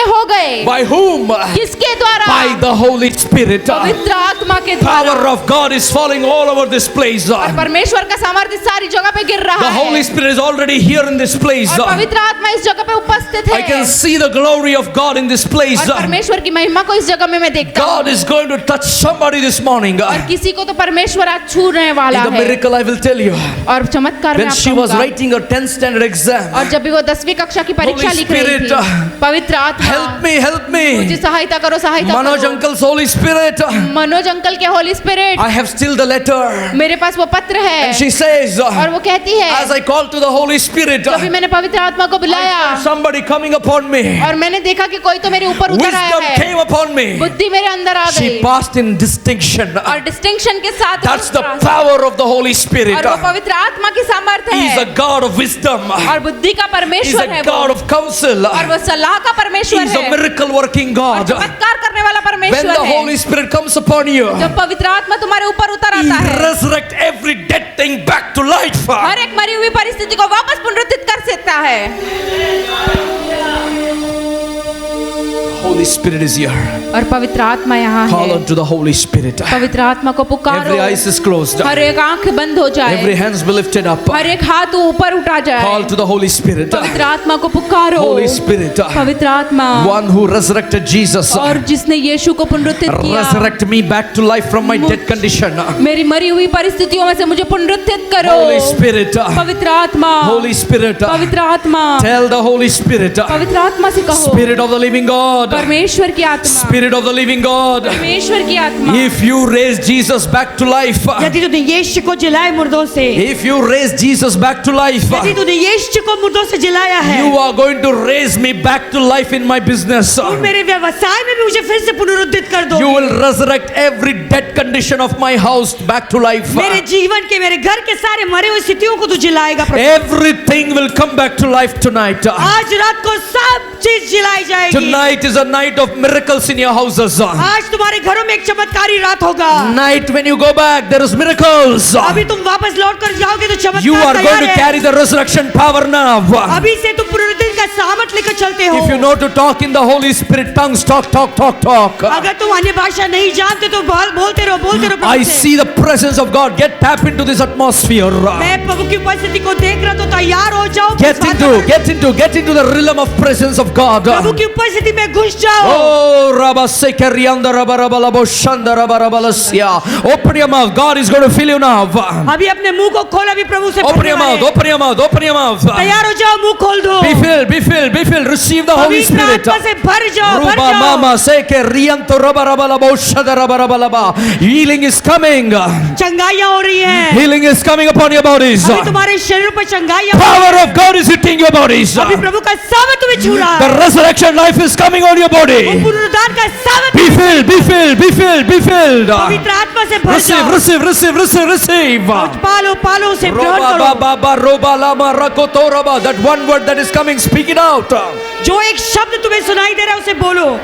हो गए। By whom? किसके द्वारा? By the Holy Spirit. पवित्र आत्मा के द्वारा। Power of God is falling all over this place. और परमेश्वर का सामर्थ्य सारी जगह पे गिर रहा The है। Holy Spirit is already here in this place. और पवित्र आत्मा इस जगह पे उपस्थित है। I can see the glory of God in this place. और परमेश्वर की महिमा को इस जगह में मैं देखता हूँ। God is going to touch somebody this morning. और किसी को तो परमेश्वर आज छूने वाला The है। miracle I will tell you. और चमत्कार में When आपको she was कहूँगा। writing her 10th standard exam, और जब भी वो 10वीं कक्षा की परीक्षा Holy लिख रही Spirit, थी, पवित्र आत्मा help me, help मुझे me. सहायता करो, सहायता Manoj करो। uncle's Holy Spirit. Manoj uncle के Holi spirit, I have still the letter. मेरे पास वो पत्र है। And she says, और वो कहती है, as I called to the Holy Spirit, जब भी मैंने पवित्र आत्मा को बुलाया somebody coming upon me. और मैंने देखा कि कोई तो मेरे ऊपर उतर आया Wisdom है, came upon me. बुद्धि मेरे अंदर आ She गई passed in distinction. और डिस्टिंक्शन के साथ That's the और power of the Holy Spirit. वो पवित्र आत्मा की सामर्थ्य He's है a God of wisdom. और बुद्धि का He's परमेश्वर है a God वो, of counsel. और वो सलाह का परमेश्वर He's a है miracle working और God. चमत्कार करने वाला When परमेश्वर the है। Holy Spirit comes upon you, जब पवित्र आत्मा तुम्हारे ऊपर उतर He आता है, resurrect every dead thing back to life. हर एक मरी हुई परिस्थिति को वापस पुनरुत्थित कर सकता है। Holy Spirit is here. और पवित्र आत्मा यहाँ Call है। unto the Holy Spirit. पवित्र आत्मा को पुकारो, Every eyes is closed. हर एक आंख बंद हो Every जाए, hands be lifted up. हर एक हाथ ऊपर उठा Call जाए। to the Holy Spirit. पवित्र आत्मा को पुकारो, Holy Spirit, पवित्र आत्मा, one who resurrected Jesus, और जिसने यीशु को पुनरुत्थित किया, resurrect me back to life from my dead condition. मेरी मरी हुई परिस्थितियों में से मुझे पुनरुत्थित करो। Holy Spirit, पवित्र आत्मा, Holy Spirit, पवित्र आत्मा, tell the Holy Spirit, पवित्र आत्मा से कहो, Spirit of the living God, परमेश्वर की आत्मा, Spirit of the living God, परमेश्वर की आत्मा, if you raise Jesus back to life, यदि तूने यीशु को जिलाए मुर्दों से, if you raise Jesus back to life, यदि तूने यीशु को मुर्दों से जिलाया है, you are going to raise me back to life in my business. तू मेरे व्यवसाय में भी मुझे फिर से पुनरुत्थित कर दो। You will resurrect every dead condition of my house back to life. मेरे जीवन के, मेरे घर के सारे मरे हुए स्थितियों को तू जिलाएगा प्रभु। Everything will come back to life tonight. आज रात को सब चीज जिलाई जाएगी। Tonight is a night of miracles in your houses. आज तुम्हारे घरों में एक चमत्कारी रात होगा। Night when you go back, there is miracles. अभी तुम वापस लौट कर जाओगे तो चमत्कार You are तैयार going to है। carry the resurrection power now. अभी से तुम पुनरुत्थान का सामर्थ लेकर चलते हो। If you know to talk in the Holy Spirit tongues, talk, talk, talk, talk. अगर तुम अन्य भाषा नहीं जानते तो बोलते रहो, बोलते रहो I प्रभु से। see the presence of God. Get tap into this atmosphere. मैं प्रभु की उपस्थिति को देख रहा तो तैयार हो जाओ। Get into the realm of presence of God. प्रभु की उपस्थिति में घुस जाओ। Oh, Rabba Sekerianda Rabba Rabba Labo Shanda Rabba Rabba Lasya. Open your mouth. God is going to fill you now. अभी अपने मुंह को खोल, अभी प्रभु से Open भरने your mouth. वाले। Open your mouth. Open your mouth. तैयार हो जाओ, मुंह खोल दो। Be filled. Be filled. Be filled. Receive the Holy पवित्र Spirit. आत्मा से भर जाओ, भर Ruba जाओ। Mama Sekerianto Rabba Rabba Labo Shanda Rabba Rabba Laba. Healing is coming. चंगाइयाँ हो रही है। Healing is coming upon your bodies. अभी तुम्हारे शरीर पर चंगाइयाँ। Power of God is hitting your bodies. अभी प्रभु का सामर्थ तुम्हें छू रहा The है। resurrection life is coming on your body. पुनरुत्थान का सामर्थ। Be filled. Be filled. Be filled. Be filled. पवित्र आत्मा से भर Receive, जाओ। receive, receive, receive, receive. पालो, पालो से ग्रहण Roba करो। ba ba roba lama rakoto roba. That one word that is coming, speak it out. जो एक शब्द तुम्हें सुनाई दे रहा है उसे बोलो।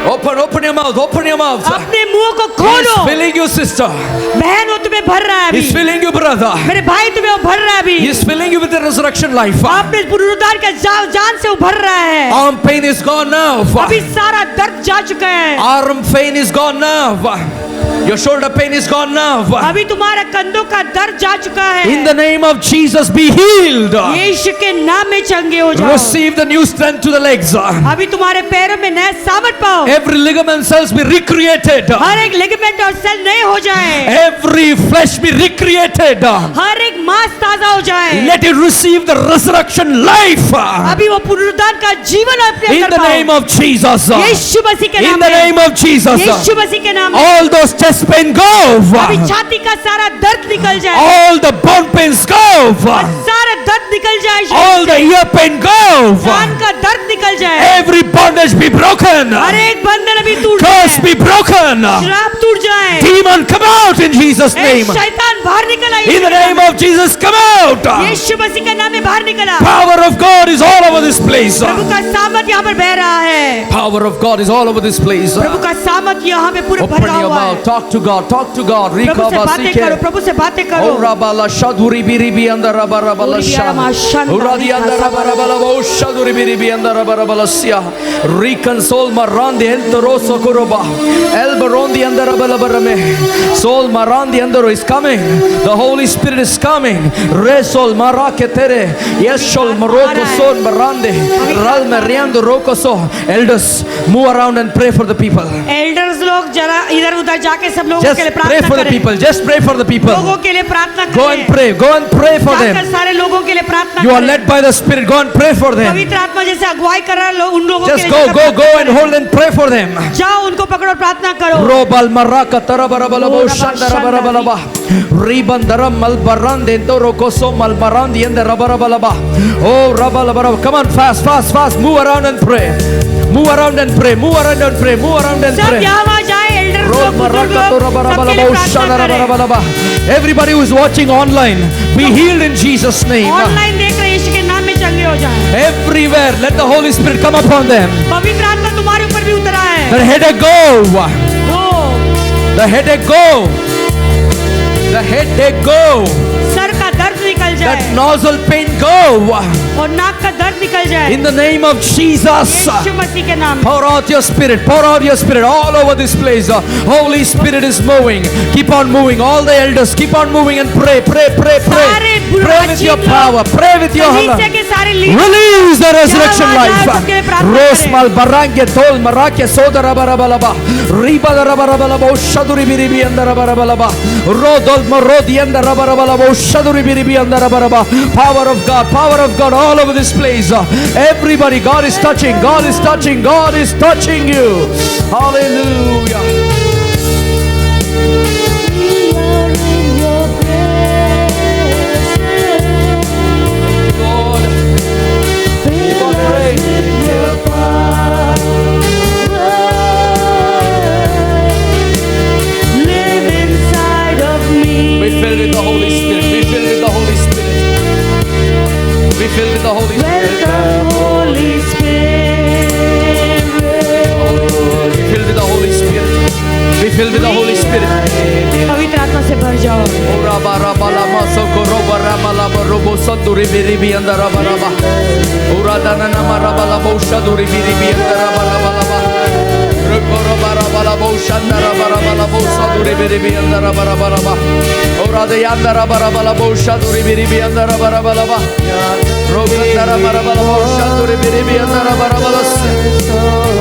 Open your mouth, open your mouth. अपने मुंह को He's खोलो। filling you, sister. बहन वो तुम्हें भर रहा है He's अभी। filling you, brother. मेरे भाई तुम्हें वो भर रहा है अभी। He's filling you with the resurrection life. आपने पुनरुत्थान का जान से उभर रहा है। Arm pain is gone now. अभी सारा दर्द जा चुका है। Arm pain is gone now. Your shoulder pain is gone now. अभी तुम्हारा कंधों का दर्द जा चुका है। In the name of Jesus, be healed. यीशु के नाम में चंगे हो जाओ। Receive the new strength to the legs. अभी तुम्हारे पैरों में नया सामर्थ पाओ। Every ligament cells be recreated. हर एक लिगामेंट और सेल नए हो जाए। Every flesh be recreated. हर एक मांस ताजा हो जाए। Let it receive the resurrection life. अभी वो पुनरुत्थान का जीवन अपने In अंदर the पाओ। name of Jesus. यीशु मसीह के In नाम the में। name of Jesus. यीशु मसीह के नाम में। All those chest pain go. अभी छाती का सारा दर्द निकल जाए। All the bone pains go. सारा दर्द निकल जाए। All the ear pain go. कान का दर्द निकल जाए। Every bondage be broken. हर एक बंधन अभी टूट Curse जाए। be broken. श्राप टूट जाए। Demon come out in Jesus' A, name. शैतान बाहर निकल आए। In the name of Jesus, come out. यीशु मसीह के नाम में बाहर निकला। Power of God is all over this place. प्रभु का सामर्थ यहाँ पर बह रहा है। Power of God is all over this place. प्रभु का सामर्थ यहाँ पे पूरा Open भरा your हुआ है। mouth. Talk to God. Talk to God. प्रभु से बातें करो, प्रभु से बातें करो। Oh, Rabala Shaduri Biribi and the Rabala Uradi andara barabala bosha duri biribi andara barabala sia. Reconsole marandi entoroso kuroba. Elbarondi andara balabarame. Soul marandi andaro is coming. The Holy Spirit is coming. Resol marake tere. Yeshol maroko son marande. Ral meriando roko so. Elders, move around and pray for the people. Elders लोग जरा इधर उधर जाके सब लोगों Just के लिए pray प्रार्थना for the करें, people. Just pray for the people. लोगों के लिए प्रार्थना Go and करें, pray. Go and pray for जाकर them. सारे लोगों के लिए प्रार्थना You are करें। led by the Spirit. Go and pray for them. पवित्र आत्मा जैसे अगुवाई कर रहा है उन लोगों के Just लिए go, जाकर go, प्रार्थना go and करें। hold and pray for them. जाओ उनको पकड़ो और प्रार्थना करो। Robal maraka tarabarabalabo shandarabalaba. Ribandaram malbarande torokoso malbarandi and the rabarabalaba. Oh rabalabaraba. Come on, fast, fast, fast. Move around and pray. Move around and pray. Move around and pray. Move around and सब pray. यहाँ वहाँ जाए elders Roll लोग बुजुर्ग maraka लोग सबके लिए torabarabalabo प्रार्थना करें। shandarabalaba. Everybody who is watching online, be healed in Jesus' name. Online देख रहे यीशु के नाम में चंगे हो जाएं। Everywhere, let the Holy Spirit come upon them. पवित्र आत्मा तुम्हारे ऊपर भी उतरा है। The headache go. हो The headache go. The headache go. Sir का दर्द निकल That जाए nozzle pain go. और नाक का दर्द निकल जाए In the name of Jesus. यीशु मसीह के नाम में। Pour out your spirit. Pour out your spirit all over this place. Holy Spirit is moving. Keep on moving. All the elders, keep on moving and pray, pray, pray, pray. सारे Pray with your power. Pray with your कलीसिया honor. के सारे leader Release the resurrection जहाँ वहाँ life. जाओ, सबके लिए प्रार्थना Ros करें। mal barange tol marake sodara barabalaba. Riba darabalaba shaduri biribi andara barabalaba. Rodol marodi andara barabalaba shaduri biribi andara baraba. Power of God all over this place. Everybody, God is touching. God is touching. God is touching you. Hallelujah. Lord, keep on praying. live inside of me Be filled with the Holy Spirit. Be filled with the Holy Spirit. Be filled with the Holy Spirit. welcome Holy Spirit Be filled with the Holy Spirit. Be filled with the Holy Spirit. पवित्र आत्मा से भर जाओ Ora bara bala maso koro bara bala robo sanduri biri bi andara bara ba. Ora dana na mara bala bo shaduri biri bi andara bara bala ba. Rukoro bara bala bo shandara bara bala bo saduri biri bi andara bara bara ba. Ora de andara bara bala bo shaduri biri bi andara bara bala ba. Rokandara bara bala bo shaduri biri bi andara bara bala.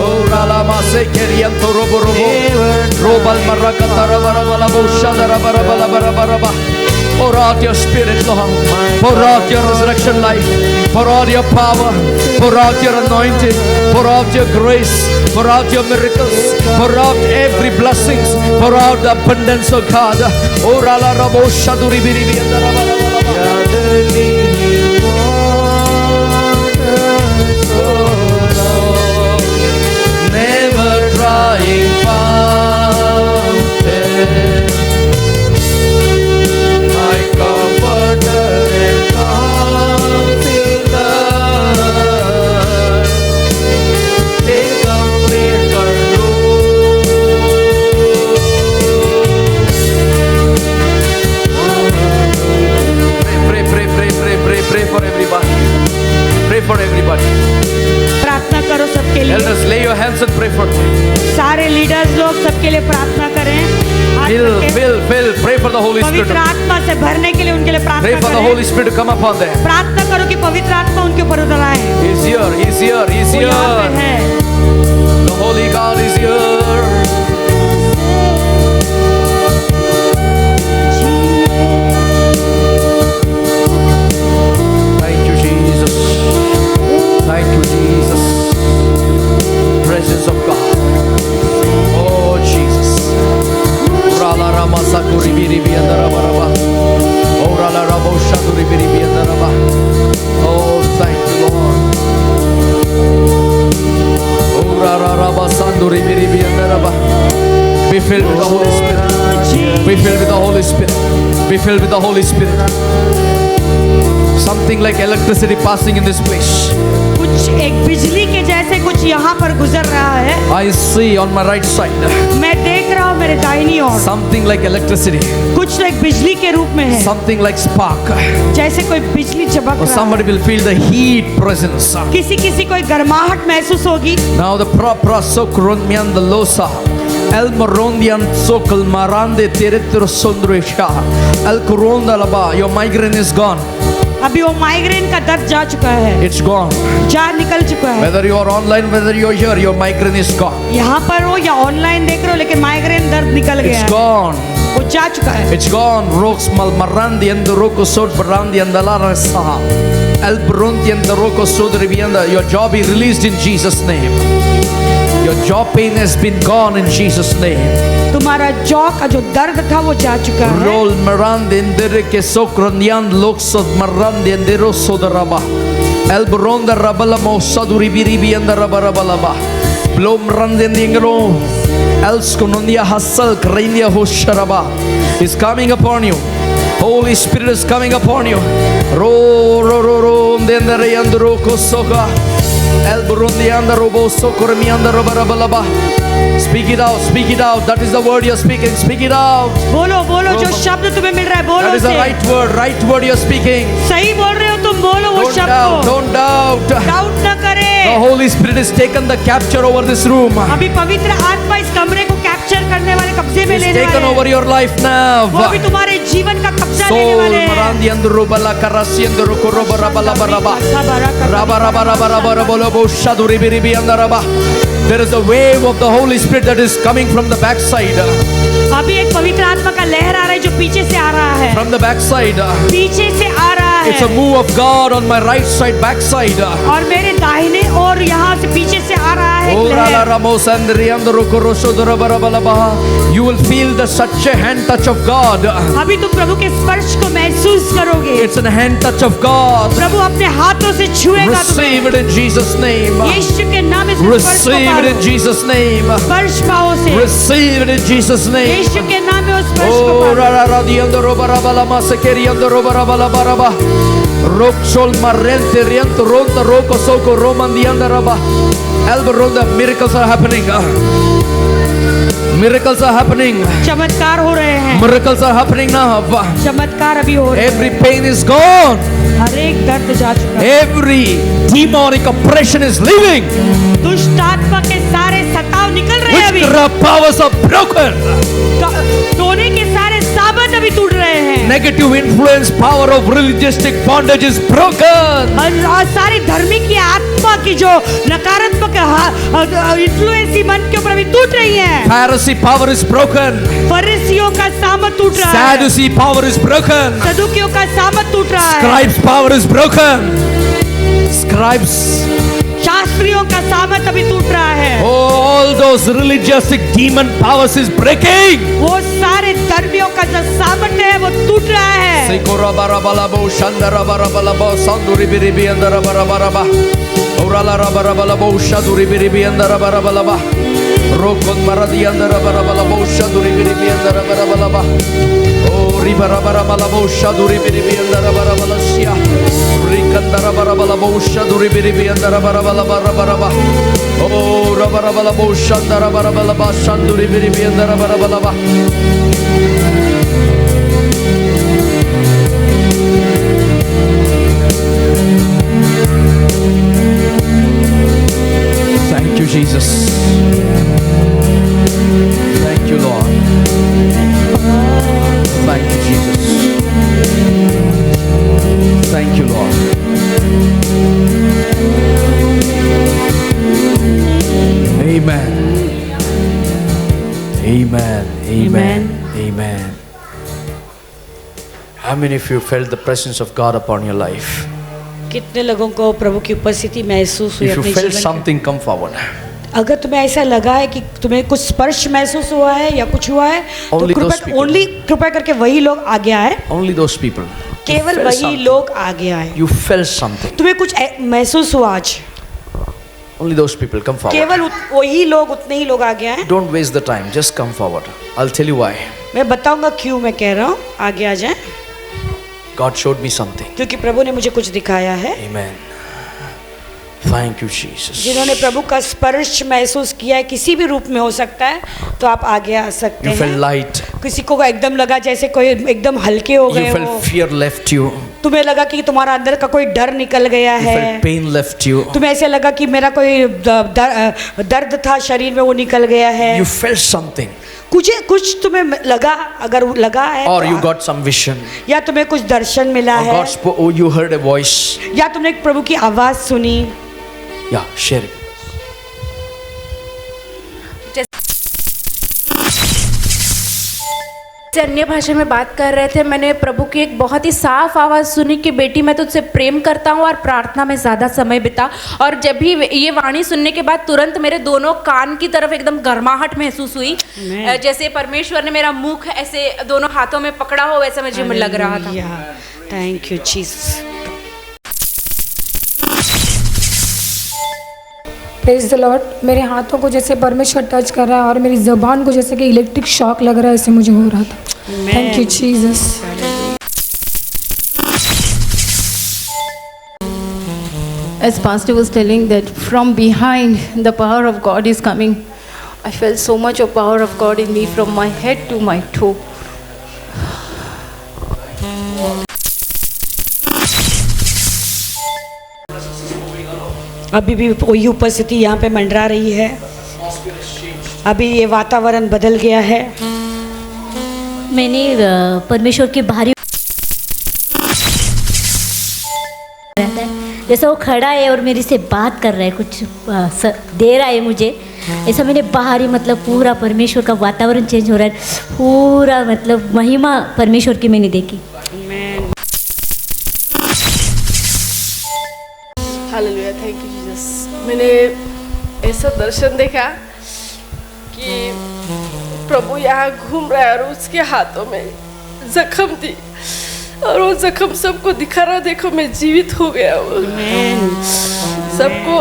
Ora la mase kerianto robo robo. Robal marakatara bara bala bo shadara bara bala bara bara ba. Pour out your spirit, Lord. Pour out your resurrection life. Pour out your power. Pour out your anointing. Pour out your grace. Pour out your miracles. Pour out every blessings. Pour out the abundance of God. Ora la rabo shaduri biri bi andara bala bala ba. Never drying fountain. My comforter and counselor, take complete control. Pray for everybody. Pray for everybody. प्रार्थना करो सबके लिए Elders, lay your hands and pray for them. सारे leaders लोग सबके लिए प्रार्थना करें हाथ रखें। Fill. Pray for the Holy Spirit. पवित्र आत्मा से भरने के लिए उनके लिए Pray प्रार्थना for the करें Holy Spirit to come upon them. प्रार्थना करो कि पवित्र आत्मा उनके ऊपर उतर आए He's here. He's here. He's वो यहाँ पे here. है The Holy God is here. Thank you, Jesus. Thank you, Jesus. Presence of God. Oh, Jesus. Rala Rama Sakuri Biri Biandara Baraba. Oh, Rala Rabo Shakuri Biri Biandara Ba. Oh, thank you, Lord. Oh, Rala Rama Sanduri Biri Biandara Ba. Be filled with the Holy Spirit. Be filled with the Holy Spirit. Be filled with the Holy Spirit. Something like electricity passing in this place. कुछ एक बिजली के जैसे कुछ यहाँ पर गुजर रहा है। I see on my right side. मैं देख रहा हूँ मेरे दाहिनी ओर Something like electricity. कुछ एक बिजली के रूप में है, Something like spark. जैसे कोई बिजली चमक Or रहा somebody है। will feel the heat presence. किसी किसी को एक गर्माहट महसूस होगी। Now the propra socronmian the losa. El morondian sokal marande teretro sondresha. El coronda laba. Your migraine is gone. अभी वो माइग्रेन का दर्द जा चुका है, It's gone. जा निकल चुका है। Whether you are online, whether you are here, your migraine is gone. यहाँ पर हो या ऑनलाइन देख रहे हो, लेकिन माइग्रेन दर्द निकल गया It's है, gone. वो जा चुका है। It's gone. Rocks mal marandi and the roko sod barandi and the lara saha. El brundi and the roko sod rivienda. Your job is released in Jesus' name. Your jaw pain has been gone in Jesus' name. तुम्हारा jaw का जो दर्द था वो जा चुका है। Roll marandi and the reke sokronyan loksod marandi and the rosodaraba. El bronda rabala mo saduri biribi and the rabarabalaba. Blom randi and the ingro. El skononia hasal krainia hosharaba is coming upon you. Holy Spirit is coming upon you. Ro ro ro ro then the reyandro kosoka. El burundi and the robo sokormi and the rabarabalaba. Speak it out, speak it out. That is the word you're speaking. Speak it out. बोलो बोलो, जो शब्द तुम्हें मिल रहा है बोलो That is the उसे। right word you're speaking. सही बोल रहे हो तुम, बोलो वो Don't शब्द doubt, को, don't doubt. डाउट न The करे। Holy Spirit has taken the capture over this room. अभी पवित्र आत्मा इस कमरे को कैप्चर करने वाले, कब्जे में He's लेने taken वाले over हैं। your life now. वो अभी तुम्हारे जीवन का कब्जा लेने Soul वाले हैं। marandi and rubala karasi and rokoroba rabala baraba. Raba raba raba raba raba raba shaduri biribi and raba. There is a wave of the Holy Spirit that is coming from the backside. अभी एक पवित्र आत्मा का लहर आ रहा है जो पीछे से आ रहा है, From the backside. पीछे से आ रहा It's a है, move of God on my right side, backside. और मेरे दाहिने और यहाँ से पीछे से आ रहा है एक Oh, rala लहर। ramos and riando rokorosho raba raba raba. You will feel the such a hand touch of God. अभी तुम प्रभु के स्पर्श को महसूस करोगे। It's a hand touch of God. प्रभु अपने हाथों से छुएगा Receive तुम्हें। it in Jesus' name. यीशु के नाम से स्पर्श को Receive it in पाओ, Jesus' name. स्पर्श पाओ से। Receive it in Jesus' name. यीशु के नाम में उस स्पर्श को Oh, पाओ। rara radiando roba raba lama sekeriando roba raba laba raba. Roxol marrente riento ronda roko soko romandianda raba. Elba ronda, miracles are happening. Miracles are happening. चमत्कार हो रहे हैं, Miracles are happening now. चमत्कार अभी हो रहे हैं। Every pain is gone. हर एक दर्द जा चुका है। Every demonic oppression is leaving. दुष्ट आत्मा के सारे सताव निकल रहे हैं अभी। Witchcraft powers are broken. टोने के सारे साबत अभी टूट रहे हैं। Negative influence power of religious bondage is broken. और सारी धर्मी की आत्मा की जो नकारात्मक इन्फ्लुएंसी मन के ऊपर अभी टूट रही है। Pharisee power is broken. फरीसियों का सामत टूट रहा है, Sadducee power is broken. सदुकियों का सामत टूट रहा है, Scribes power is broken. Scribes, शास्त्रियों का सामत अभी टूट रहा है। all those religious demon powers is breaking. वो सारे धर्मियों का जो सामत है वो टूट रहा है। Sikora barabalabo shandara barabalabo sanduri biribi andara barabaraba. Orala rabarabalabo shaduri biribi andara barabalaba. Rokon maradi andara barabalabo shaduri biribi andara barabalaba. Oh ribarabalabo shaduri biribi andara barabalashia. Rikandara barabalabo shaduri biribi andara barabalaba rabaraba. Oh rabarabalabo shandara barabalaba shanduri biribi andara barabalaba. Thank you, Jesus. Thank you, Lord. Thank you, Jesus. Thank you, Lord. Amen. Amen. Amen. Amen. How many of you felt the presence of God upon your life? कितने लोगों को प्रभु की उपस्थिति महसूस हुई If you अपने felt जीवन something, come forward. में? अगर तुम्हें ऐसा लगा है कि तुम्हें कुछ स्पर्श महसूस हुआ है या कुछ हुआ है, तो Only those people. कृपया करके वही लोग आगे आए। Only those people. केवल felt वही something. लोग आगे आए। You felt something. तुम्हें कुछ महसूस हुआ आज, Only those people come forward. केवल वही लोग, उतने ही लोग आगे आए। Don't waste the time. Just come forward. I'll tell you why. मैं बताऊंगा क्यों मैं कह रहा हूँ, आगे आ जाए। God showed me something. क्योंकि प्रभु ने मुझे कुछ दिखाया है। Amen. Thank you, Jesus. जिन्होंने प्रभु का स्पर्श महसूस किया है, किसी भी रूप में हो सकता है, तो आप आगे आ सकते You felt हैं। light. किसी को एकदम लगा जैसे कोई एकदम हल्के हो You गए felt हो, fear left you. तुम्हें लगा कि तुम्हारा अंदर का कोई डर निकल गया You है, felt pain left you. तुम्हें ऐसे लगा कि मेरा कोई दर्द था शरीर में, वो निकल गया है। You felt something. कुछ तुम्हें लगा, अगर लगा है Or तो you got some vision. या तुम्हें कुछ दर्शन मिला Or है, God spoke, or you heard a voice. या तुमने एक प्रभु की आवाज सुनी। Yeah, share it. से अन्य भाषा में बात कर रहे थे, मैंने प्रभु की एक बहुत ही साफ आवाज़ सुनी कि बेटी मैं तुझसे प्रेम करता हूँ और प्रार्थना में ज़्यादा समय बिता। और जब भी ये वाणी सुनने के बाद तुरंत मेरे दोनों कान की तरफ एकदम गर्माहट महसूस हुई, जैसे परमेश्वर ने मेरा मुख ऐसे दोनों हाथों में पकड़ा हो, वैसा मुझे लग रहा था। Thank you Jesus. Praise the Lord. मेरे हाथों को जैसे परमेश्वर टच कर रहा है और मेरी ज़बान को जैसे कि इलेक्ट्रिक शॉक लग रहा है, ऐसे मुझे हो रहा था। Thank you Jesus. As Pastor was telling that from behind the power of God is coming, I felt so much of power of God in me from my head to my toe. अभी भी वही उपस्थिति यहाँ पे मंडरा रही है। अभी ये वातावरण बदल गया है। मैंने परमेश्वर के बाहरी रहता है, जैसा वो खड़ा है और मेरे से बात कर रहा है, कुछ दे रहा है मुझे, ऐसा मैंने बाहरी मतलब पूरा परमेश्वर का वातावरण चेंज हो रहा है, पूरा मतलब महिमा परमेश्वर की मैंने देखी। Hallelujah, thank you Jesus. मैंने ऐसा दर्शन देखा कि प्रभु यहाँ घूम रहा है और उसके हाथों में जख्म थी और वो जख्म सबको दिखा रहा, देखो मैं जीवित हो गया हूँ। सबको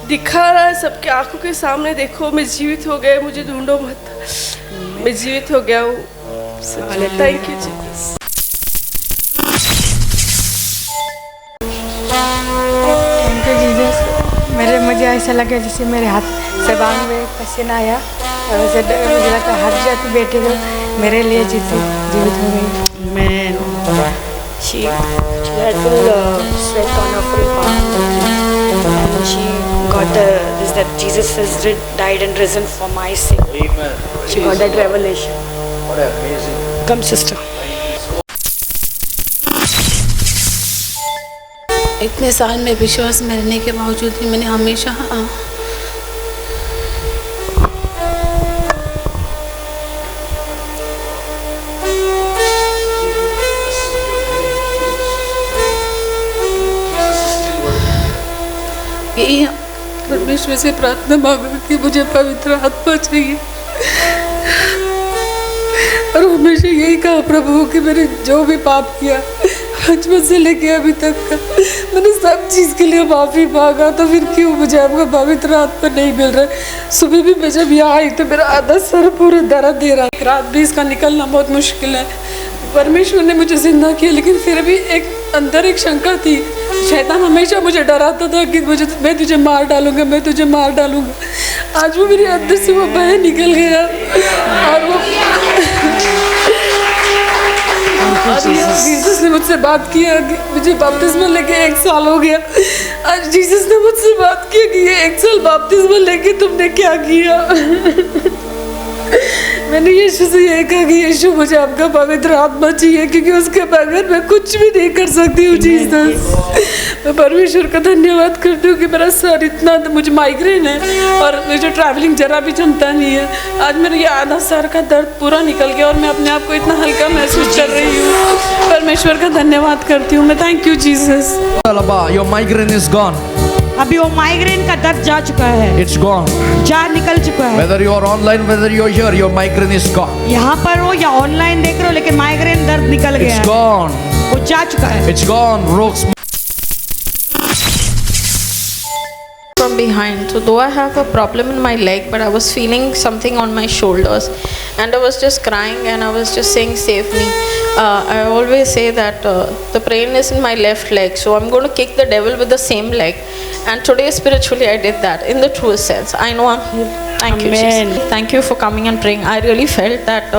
दिखा रहा है, सबके आंखों के सामने, देखो मैं जीवित हो गया, मुझे ढूंढो मत, मैं जीवित हो गया हूँ। Thank you Jesus. मुझे ऐसा लगा जैसे मेरे हाथ से बांग में पसीना आया और वैसे मुझे लगता हट जाती बेटी को मेरे लिए जीवित हो गई। Amen. She had full sweat on her full palm, and she got this that Jesus has died and risen for my sake. Amen. She got that revelation. What amazing. Come sister. इतने साल में विश्वास में रहने के बावजूद भी मैंने हमेशा यही परमेश्वर से प्रार्थना मांगा कि मुझे पवित्र आत्मा चाहिए, और हमेशा यही कहा प्रभु कि मैंने जो भी पाप किया बचपन से लेके अभी तक का, मैंने सब चीज़ के लिए माफ़ी मांगा, तो फिर क्यों मुझे आपका पवित्र आत्मा नहीं मिल रहा है। सुबह भी मैं जब यहाँ आई तो मेरा आधा सर पूरा दर्द दे रहा है, रात भी इसका निकलना बहुत मुश्किल है। परमेश्वर ने मुझे जिंदा किया, लेकिन फिर भी अंदर एक शंका थी। शैतान हमेशा मुझे डराता था कि मैं तुझे मार डालूंगा, मैं तुझे मार डालूंगा। आज वो मेरे अंदर से वो भय निकल गया और वो जीसस ने मुझसे बात किया कि मुझे बपतिस्मा लेके 1 साल हो गया। आज जीसस ने मुझसे बात किया कि ये 1 साल बपतिस्मा लेके तुमने क्या किया। मैंने यीशु से ये कहा कि यीशु मुझे आपका पवित्र आत्मा चाहिए, क्योंकि उसके बगैर मैं कुछ भी नहीं कर सकती हूँ। जीसस, मैं परमेश्वर का धन्यवाद करती हूँ कि मेरा सर इतना, मुझे माइग्रेन है और मुझे ट्रैवलिंग जरा भी जमता नहीं है। आज मेरा ये आधा सर का दर्द पूरा निकल गया और मैं अपने आप को इतना हल्का महसूस कर रही हूँ। परमेश्वर का धन्यवाद करती हूँ मैं। Thank you Jesus. Your migraine is gone. अभी वो माइग्रेन का दर्द जा चुका है, It's gone. निकल चुका है। Whether you are online, whether you are here, your migraine is gone. यहाँ पर हो या ऑनलाइन देख रहे हो, लेकिन माइग्रेन दर्द निकल गया It's है, gone. वो जा चुका है। It's gone. Rocks. From from behind. So though I have a problem in my leg, but I was feeling something on my shoulders, and I was just crying and I was just saying, "Save me." I always say that the pain is in my left leg, so I'm going to kick the devil with the same leg. And today spiritually I did that in the truest sense. I know I'm healed. Thank you, Jesus. Thank you for coming and praying. I really felt that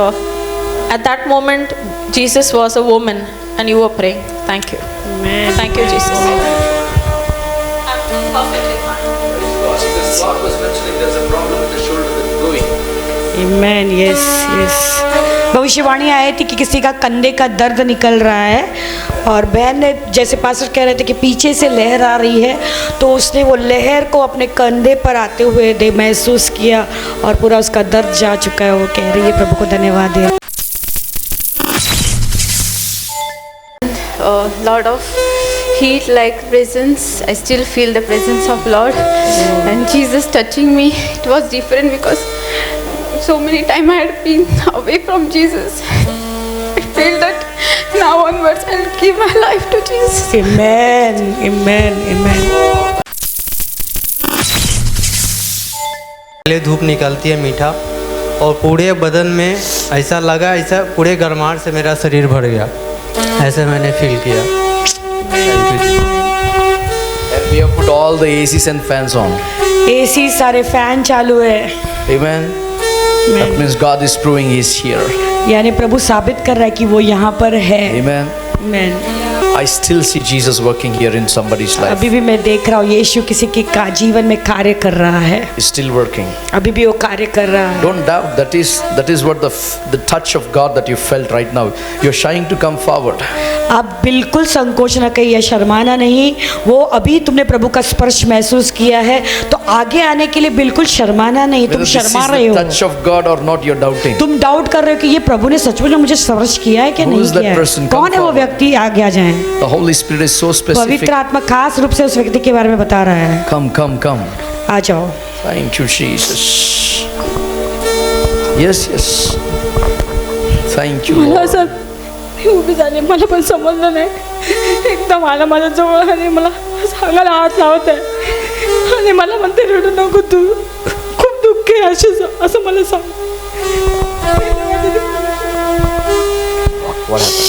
at that moment Jesus was a woman and you were praying. Thank you. Amen. Thank you, Jesus. God was mentioning there's a problem with the shoulder that's going. Amen. Yes, yes. भविष्यवाणी आई थी कि किसी का कंधे का दर्द निकल रहा है और बहन ने जैसे पास्टर कह रहे थे कि पीछे से लहर आ रही है, तो उसने वो लहर को अपने कंधे पर आते हुए महसूस किया और पूरा उसका दर्द जा चुका है। वो कह रही है प्रभु को धन्यवाद है। Lot of heat like presence. I still feel the presence of Lord and Jesus touching me. It was different because so many times I had been away from Jesus. I feel that now onwards I'll give my life to Jesus. Amen. Amen. Amen. पहले धूप निकलती है मीठा और पूरे बदन में ऐसा लगा, ऐसा पूरे गर्माहट से मेरा शरीर भर गया, ऐसे मैंने फील किया। And we have put all the ACs and fans on. AC सारे फैन चालू है। Amen. That means God is proving He is here. यानी प्रभु साबित कर रहा है कि वो यहाँ पर है। Amen. Amen. I still see Jesus working here in somebody's life. अभी भी मैं देख रहा हूँ यीशु किसी के जीवन में कार्य कर रहा है। He's still working. अभी भी वो कार्य कर रहा है। Don't doubt. That is what the touch of God that you felt right now. You're shying to come forward. आप बिल्कुल संकोच न करिए, शर्माना नहीं। वो अभी तुमने प्रभु का स्पर्श महसूस किया है, तो आगे आने के लिए बिल्कुल शर्माना नहीं। तुम शर्मा रहे हो। Touch of God or not, you're doubting. तुम डाउट कर रहे हो कि ये प्रभु ने सचमुच मुझे स्पर्श किया है कि नहीं किया है। कौन है वो व्यक्ति? आगे आ जाएं। The Holy Spirit is so specific. पवित्र आत्मा खास रूप से उस व्यक्ति के बारे में बता रहा है। Come. आ जाओ। Thank you, Jesus. Yes. Thank you, मला Lord. सर उभी झाले, मला पण समजलं नाही। एकदम आला माझ्या जवळ आणि मला सांगायला हात लावत आहे आणि मला म्हणते रडू नको तू, खूप दुःख आहे असं मला सांग।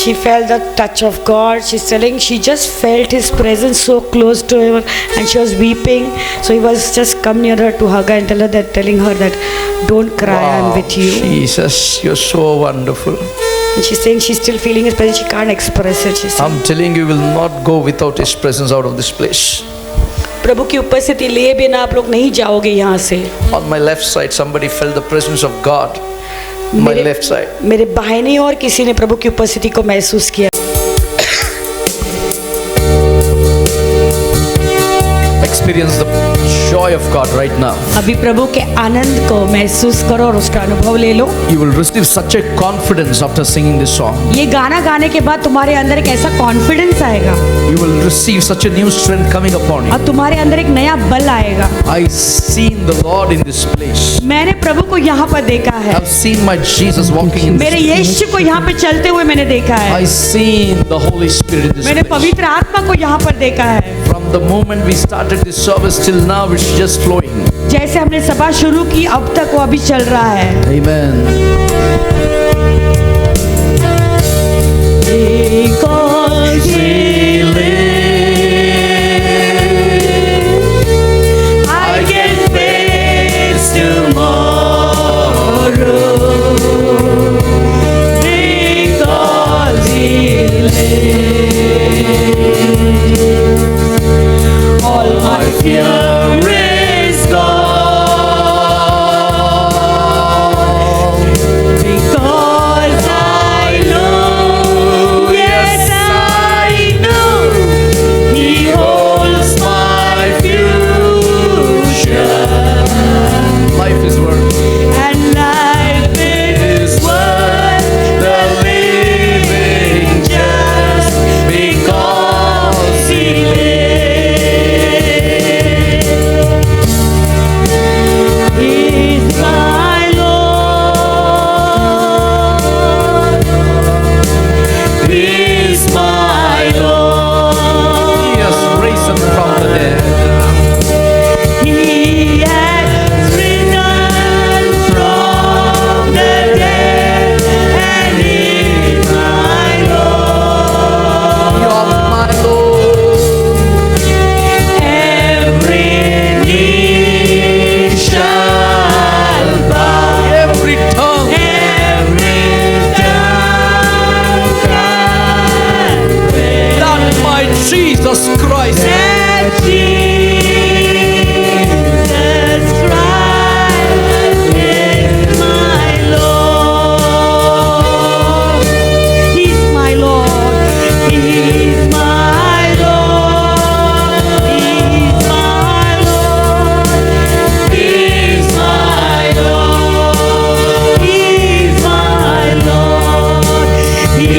She felt the touch of God. She's telling she just felt His presence so close to her, and she was weeping. So He was just come near her to hug her and telling her that, "Don't cry, I'm with you." Jesus, you're so wonderful. And she's saying she's still feeling His presence. She can't express it. She's saying, I'm telling you, will not go without His presence out of this place. प्रभु की उपस्थिति लिए बिना आप लोग नहीं जाओगे यहाँ से। On my left side, somebody felt the presence of God. My left side. मेरे बाहिनी ओर किसी ने प्रभु की उपस्थिति को महसूस किया। Experience the joy of God right now. अभी प्रभु के आनंद को महसूस करो और उसका अनुभव ले लो। You will receive such a confidence after singing this song. ये गाना गाने के बाद तुम्हारे अंदर एक ऐसा कॉन्फिडेंस आएगा। You will receive such a new strength coming upon you. और तुम्हारे अंदर एक नया बल आएगा। I seen the Lord in this place. मैंने प्रभु को यहाँ पर देखा है। I've seen my Jesus walking in this मेरे place. यीशु को यहाँ पे चलते हुए मैंने देखा है। I seen the Holy Spirit in this मैंने place. पवित्र आत्मा को यहाँ पर देखा है। From the moment we started this service till now, it's just flowing. जैसे हमने सभा शुरू की अब तक वो अभी चल रहा है। Amen. Because He lives, I can face tomorrow. Because He lives, all my fear is gone. Because I know, yes I know, He holds my future. Life is worth. And life is worth the living just because He lives. Jesus Christ. Jesus Christ is my Lord. He's my Lord. He's my Lord. He's my Lord. He's my Lord. He's my Lord. He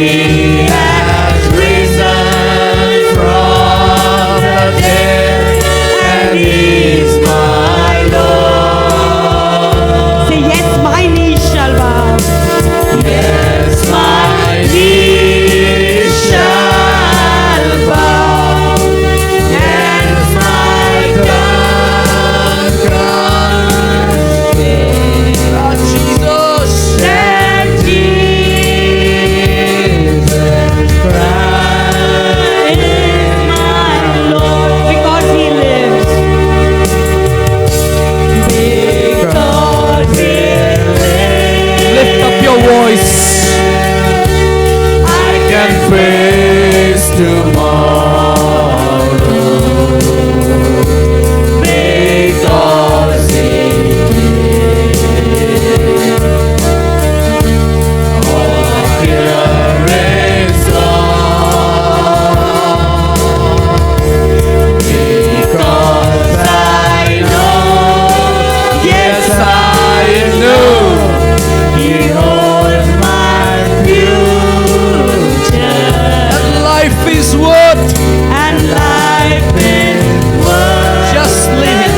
has risen from the dead, and He's my Lord. Say yes, my knee shall bow. Yes, my knee shall bow, and my tongue confess that Jesus Christ is my Lord, because He lives. Because He lives. Lift up your voice. I can Face tomorrow because He because I know, yes I know, He holds my future, life is worth and life is worth just living.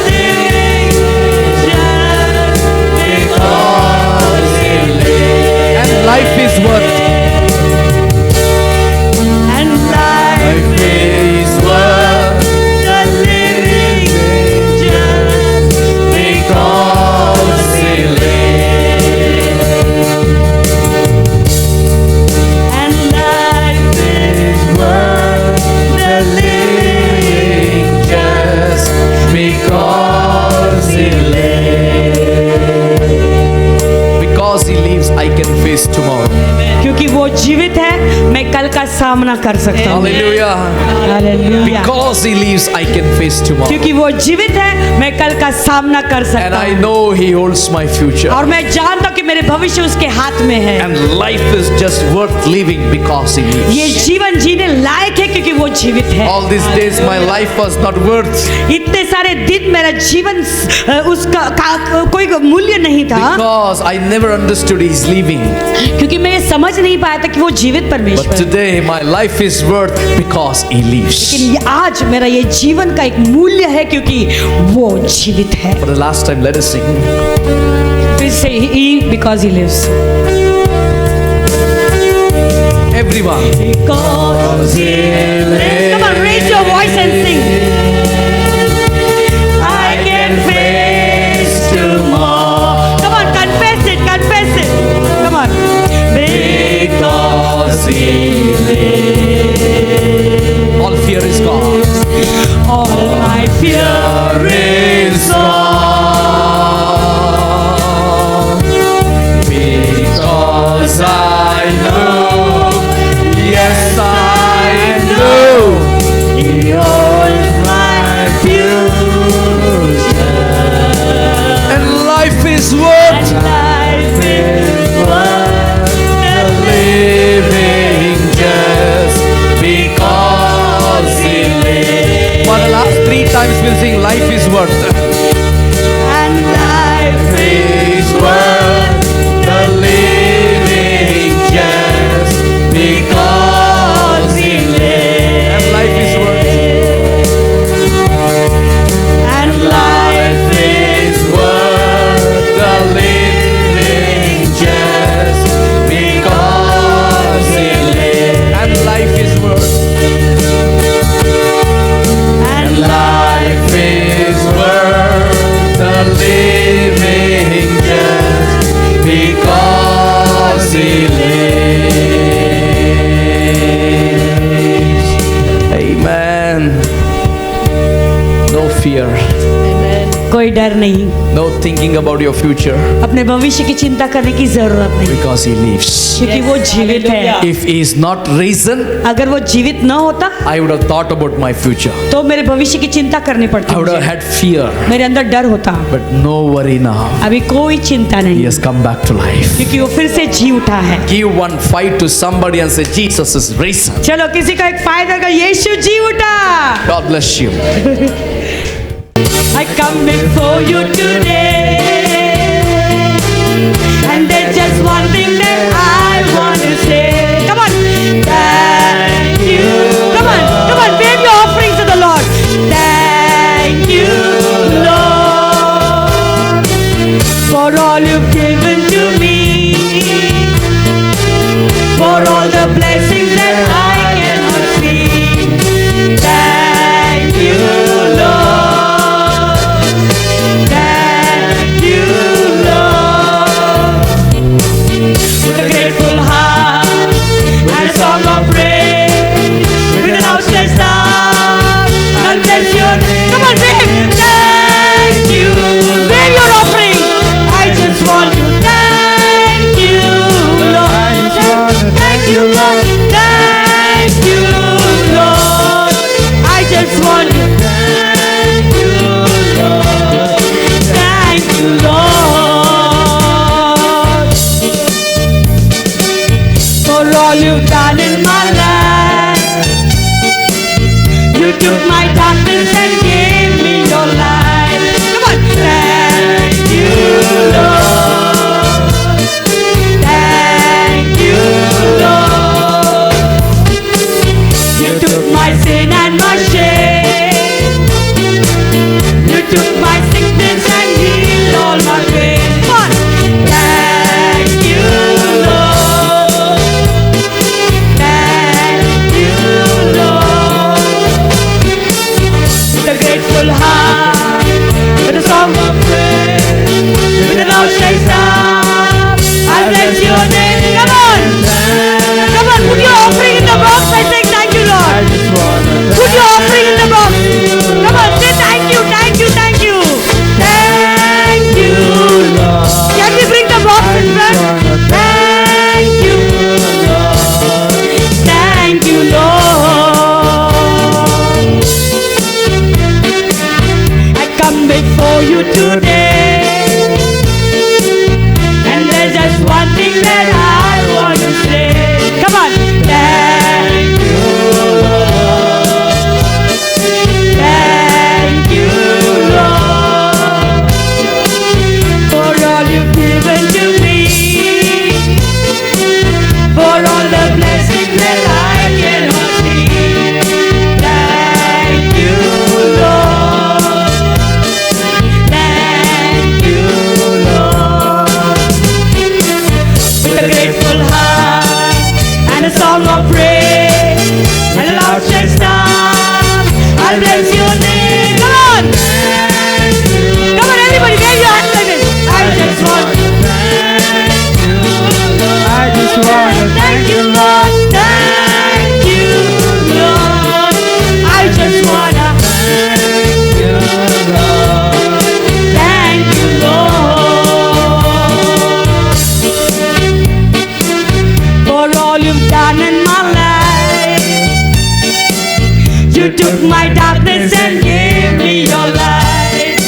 just because He lives. And life is worth. And life is worth the living just because He lives. And life is worth the living just Because He lives. Because He lives, I can face tomorrow. क्योंकि वो जीवित है, मैं कल का सामना कर सकता हूँ। Hallelujah. Hallelujah. Because He lives, I can face tomorrow. क्योंकि वो जीवित है, मैं कल का सामना कर And सकता I हूँ। know He holds my future. और मैं जानता हूँ कि मेरे भविष्य उसके हाथ में है। And life is just worth living because He ये lives. जीवन जीने लायक है क्योंकि वो जीवित है। All these days my life was not worth इतने सारे दिन मेरा जीवन उसका कोई मूल्य नहीं था, because I never understood He's living. क्योंकि मैं ये समझ नहीं पाया था कि वो जीवित But परमेश्वर है। today my life is worth because He lives. लेकिन ये आज मेरा ये जीवन का एक मूल्य है क्योंकि वो जीवित है। For the last time, let us sing. फिर से he because he lives. Everyone. Because he lives. Come on, raise your voice and sing. I can face tomorrow. Come on, confess it, confess it. Come on. Because he lives. All fear is gone. All my fear is gone. Because I know, yes I know, He holds my future. and life is worth Life is worth the living just because He lives. For the last 3 times we'll sing life is worth. and life Is worth the living just because He lives. And life is worth. and life Is worth the living just because He lives. And life is worth. and Life is worth डर नहीं, No thinking about your future अपने भविष्य की चिंता करने की जरूरत नहीं, because He lives. क्योंकि वो जीवित है। If He is not risen, अगर वो जीवित न होता I would have thought about my future. तो मेरे भविष्य की चिंता करनी पड़ती, I would have had fear. मेरे अंदर डर होता। But no worry now. अभी कोई चिंता He नहीं, has come back to life. क्योंकि वो फिर से जी उठा है। Give one fight to somebody and say, Jesus is risen. चलो किसी का एक फायदा कर, यीशु जी उठा। God bless you. I come before you today, and there's just one thing that I want to say. Come on, thank you. Come on, wave your offerings to the Lord. Thank you, Lord, for all you've given to me, for all the blessings that I cannot see. Thank you, Lord. Thank you, Lord. With a grateful heart and a song of praise, with an outstretched arm, I'll bless your name. Come on, wave. Thank you. Wave your offering. I just want to thank you, Lord. Thank you, Lord. Thank you, Lord. I just want to thank you, Lord. Thank you, Lord, for all you've done in my life. You took my darkness and gave me your light. Come on, thank you, Lord. Thank you, Lord. You took my sin and my shame. You took my sickness and healed all my pain. Come on. Thank you, Lord. Thank you, Lord. With a grateful heart, with a song of praise, with an outstretched arm, I bless your name. Come on. Come on, put your offering in the box by saying thank you, Lord. Put your offering in the box. Come on, say thank you, thank you, thank you. Thank you, Lord. Can we bring the box in front? Thank you, Lord. Thank you, Lord. I come before you today, and there's just one thing that I want to say. Come on. Thank you, Lord. Thank you, Lord, for all you've given to me, for all the blessings that I cannot see. Thank you, Lord. Thank you, Lord. With a grateful heart and a song of praise and an outstretched arm, I'll bless your name. Come on. Come on, everybody, wave your hands like this. I just want to thank you, Lord. I just want to thank you, Lord. Thank you, Lord. I just want to thank you, Lord. Thank you, Lord, for all you've done in my life. You took my darkness and gave me your light.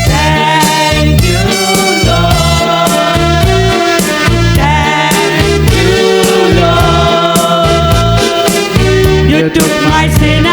Thank you, Lord. Thank you, Lord. You took my sin